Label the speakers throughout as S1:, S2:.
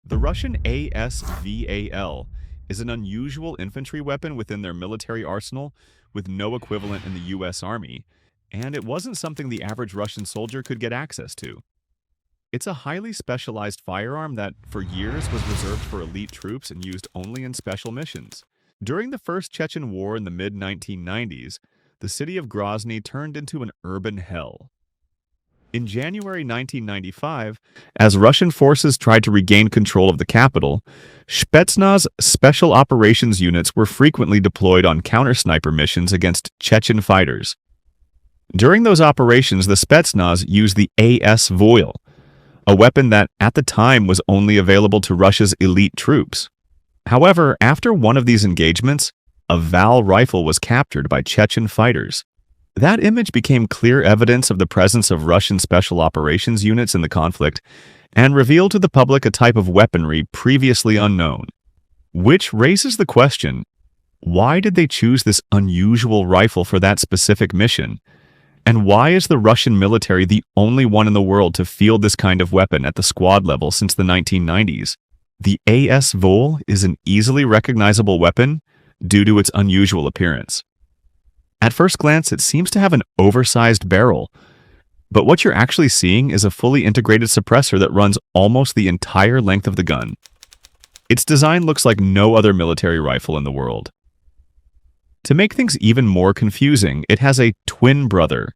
S1: The Russian AS VAL is an unusual infantry weapon within their military arsenal with no equivalent in the US Army, and it wasn't something the average Russian soldier could get access to. It's a highly specialized firearm that, for years, was reserved for elite troops and used only in special missions. During the First Chechen War in the mid-1990s, the city of Grozny turned into an urban hell. In January 1995, as Russian forces tried to regain control of the capital, Spetsnaz special operations units were frequently deployed on counter-sniper missions against Chechen fighters. During those operations, the Spetsnaz used the AS VAL, a weapon that, at the time, was only available to Russia's elite troops. However, after one of these engagements, a VAL rifle was captured by Chechen fighters. That image became clear evidence of the presence of Russian special operations units in the conflict and revealed to the public a type of weaponry previously unknown. Which raises the question, why did they choose this unusual rifle for that specific mission? And why is the Russian military the only one in the world to field this kind of weapon at the squad level since the 1990s? The AS VAL is an easily recognizable weapon due to its unusual appearance. At first glance, it seems to have an oversized barrel, but what you're actually seeing is a fully integrated suppressor that runs almost the entire length of the gun. Its design looks like no other military rifle in the world. To make things even more confusing, it has a twin brother,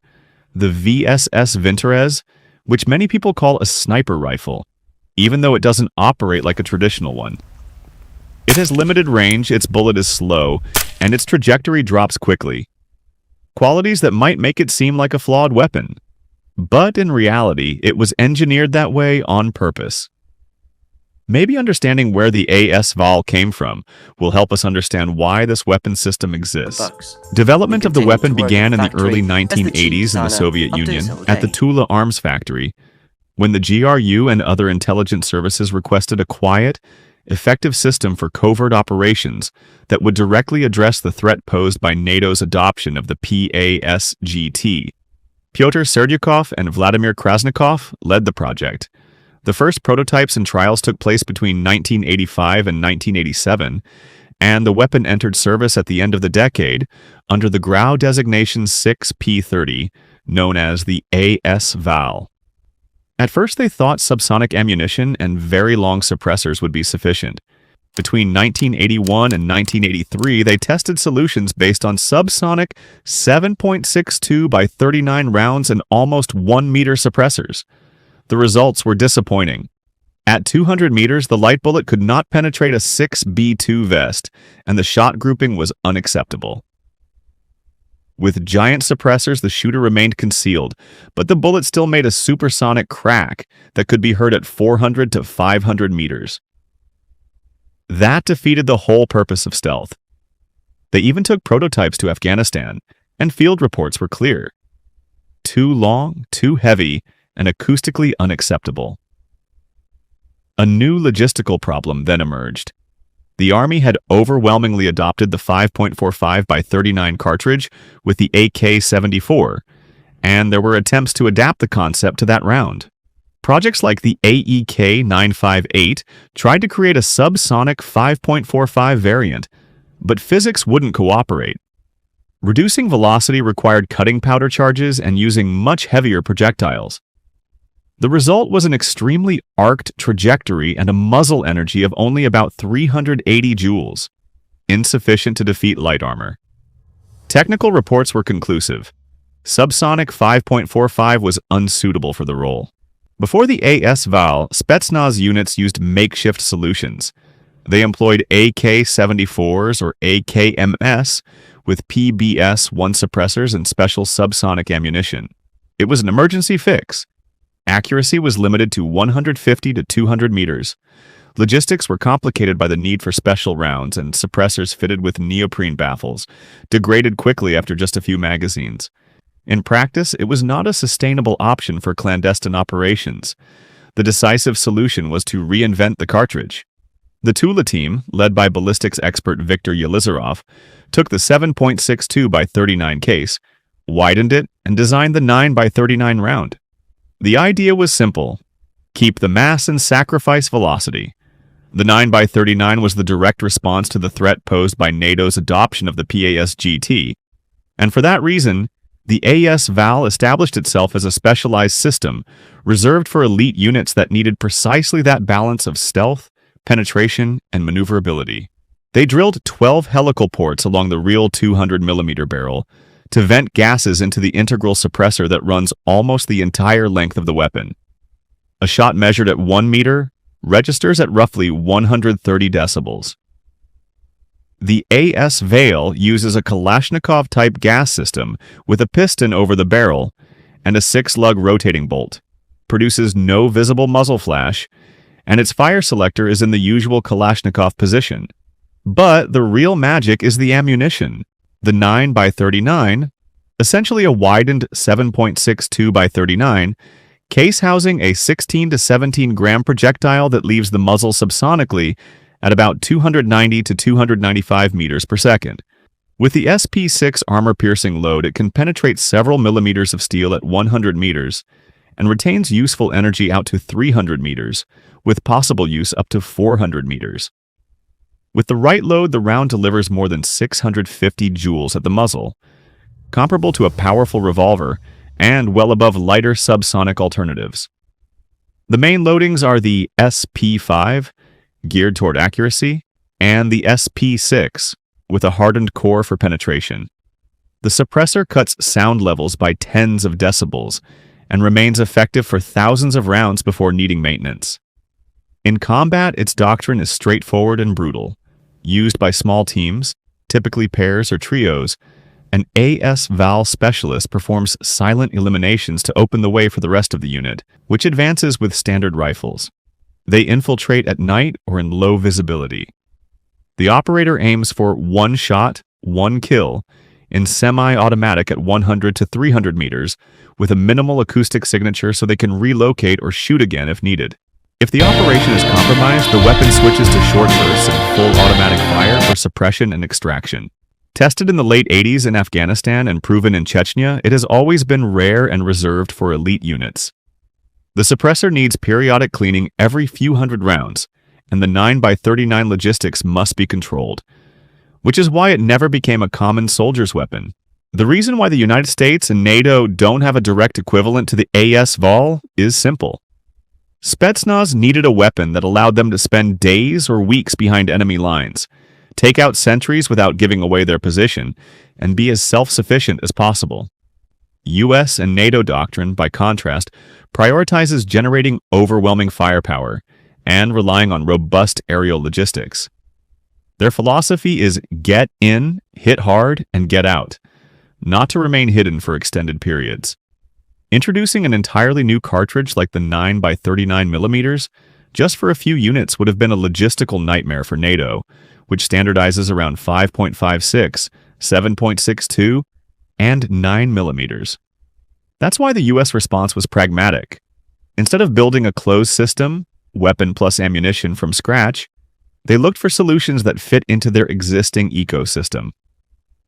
S1: the VSS Vintorez, which many people call a sniper rifle, even though it doesn't operate like a traditional one. It has limited range, its bullet is slow, and its trajectory drops quickly. Qualities that might make it seem like a flawed weapon. But in reality, it was engineered that way on purpose. Maybe understanding where the AS VAL came from will help us understand why this weapon system exists. Development of the weapon began in the early 1980s in the Soviet Union at the Tula Arms Factory, when the GRU and other intelligence services requested a quiet, effective system for covert operations that would directly address the threat posed by NATO's adoption of the PASGT. Pyotr Serdyukov and Vladimir Krasnikov led the project. The first prototypes and trials took place between 1985 and 1987, and the weapon entered service at the end of the decade under the GRU designation 6P30, known as the AS VAL. At first, they thought subsonic ammunition and very long suppressors would be sufficient. Between 1981 and 1983, they tested solutions based on subsonic 7.62 by 39 rounds and almost 1 meter suppressors. The results were disappointing. At 200 meters, the light bullet could not penetrate a 6B2 vest, and the shot grouping was unacceptable. With giant suppressors, the shooter remained concealed, but the bullet still made a supersonic crack that could be heard at 400 to 500 meters. That defeated the whole purpose of stealth. They even took prototypes to Afghanistan, and field reports were clear. Too long, too heavy, and acoustically unacceptable. A new logistical problem then emerged. The Army had overwhelmingly adopted the 5.45 by 39 cartridge with the AK-74, and there were attempts to adapt the concept to that round. Projects like the AEK-958 tried to create a subsonic 5.45 variant, but physics wouldn't cooperate. Reducing velocity required cutting powder charges and using much heavier projectiles. The result was an extremely arced trajectory and a muzzle energy of only about 380 joules, insufficient to defeat light armor. Technical reports were conclusive. Subsonic 5.45 was unsuitable for the role. Before the AS VAL, Spetsnaz units used makeshift solutions. They employed AK-74s or AKMS with PBS-1 suppressors and special subsonic ammunition. It was an emergency fix. Accuracy was limited to 150 to 200 meters. Logistics were complicated by the need for special rounds, and suppressors fitted with neoprene baffles degraded quickly after just a few magazines. In practice, it was not a sustainable option for clandestine operations. The decisive solution was to reinvent the cartridge. The Tula team, led by ballistics expert Viktor Yelizarov, took the 7.62 by 39 case, widened it, and designed the 9 by 39 round. The idea was simple: keep the mass and sacrifice velocity. The 9x39 was the direct response to the threat posed by NATO's adoption of the PASGT, and for that reason, the AS VAL established itself as a specialized system reserved for elite units that needed precisely that balance of stealth, penetration, and maneuverability. They drilled 12 helical ports along the real 200mm barrel to vent gases into the integral suppressor that runs almost the entire length of the weapon. A shot measured at 1 meter registers at roughly 130 decibels. The AS VAL uses a kalashnikov-type gas system with a piston over the barrel and a 6-lug rotating bolt, produces no visible muzzle flash, and its fire selector is in the usual kalashnikov position. But the real magic is the ammunition. The 9x39, essentially a widened 7.62x39, case housing a 16 to 17 gram projectile that leaves the muzzle subsonically at about 290 to 295 meters per second. With the SP6 armor-piercing load, it can penetrate several millimeters of steel at 100 meters and retains useful energy out to 300 meters, with possible use up to 400 meters. With the right load, the round delivers more than 650 joules at the muzzle, comparable to a powerful revolver and well above lighter subsonic alternatives. The main loadings are the SP5, geared toward accuracy, and the SP6, with a hardened core for penetration. The suppressor cuts sound levels by tens of decibels and remains effective for thousands of rounds before needing maintenance. In combat, its doctrine is straightforward and brutal. Used by small teams, typically pairs or trios, an AS VAL specialist performs silent eliminations to open the way for the rest of the unit, which advances with standard rifles. They infiltrate at night or in low visibility. The operator aims for 1 shot, 1 kill, in semi-automatic at 100 to 300 meters, with a minimal acoustic signature so they can relocate or shoot again if needed. If the operation is compromised, the weapon switches to short bursts and full automatic fire for suppression and extraction. Tested in the late 80s in Afghanistan and proven in Chechnya, it has always been rare and reserved for elite units. The suppressor needs periodic cleaning every few hundred rounds, and the 9x39 logistics must be controlled, which is why it never became a common soldier's weapon. The reason why the United States and NATO don't have a direct equivalent to the AS VAL is simple. Spetsnaz needed a weapon that allowed them to spend days or weeks behind enemy lines, take out sentries without giving away their position, and be as self-sufficient as possible. US and NATO doctrine, by contrast, prioritizes generating overwhelming firepower and relying on robust aerial logistics. Their philosophy is get in, hit hard, and get out, not to remain hidden for extended periods. Introducing an entirely new cartridge like the 9x39mm just for a few units would have been a logistical nightmare for NATO, which standardizes around 5.56, 7.62, and 9mm. That's why the US response was pragmatic. Instead of building a closed system, weapon plus ammunition from scratch, they looked for solutions that fit into their existing ecosystem.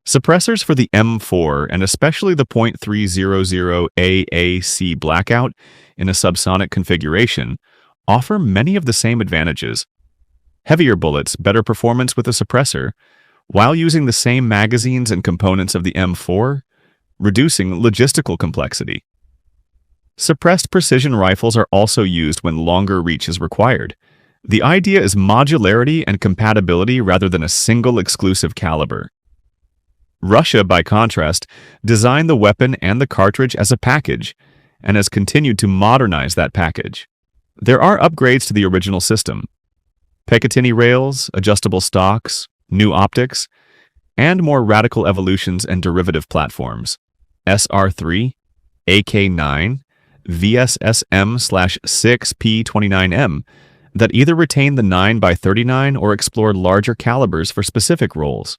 S1: Suppressors for the M4, and especially the .300 AAC blackout in a subsonic configuration, offer many of the same advantages. Heavier bullets, better performance with a suppressor, while using the same magazines and components of the M4, reducing logistical complexity. Suppressed precision rifles are also used when longer reach is required. The idea is modularity and compatibility rather than a single exclusive caliber. Russia, by contrast, designed the weapon and the cartridge as a package, and has continued to modernize that package. There are upgrades to the original system: Picatinny rails, adjustable stocks, new optics, and more radical evolutions and derivative platforms: SR3, AK9, VSSM/6P29M, that either retain the 9x39 or explore larger calibers for specific roles.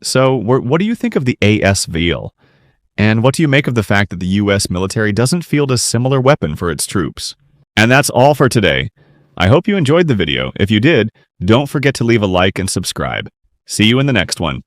S1: So, what do you think of the AS VAL? And what do you make of the fact that the US military doesn't field a similar weapon for its troops? And that's all for today. I hope you enjoyed the video. If you did, don't forget to leave a like and subscribe. See you in the next one.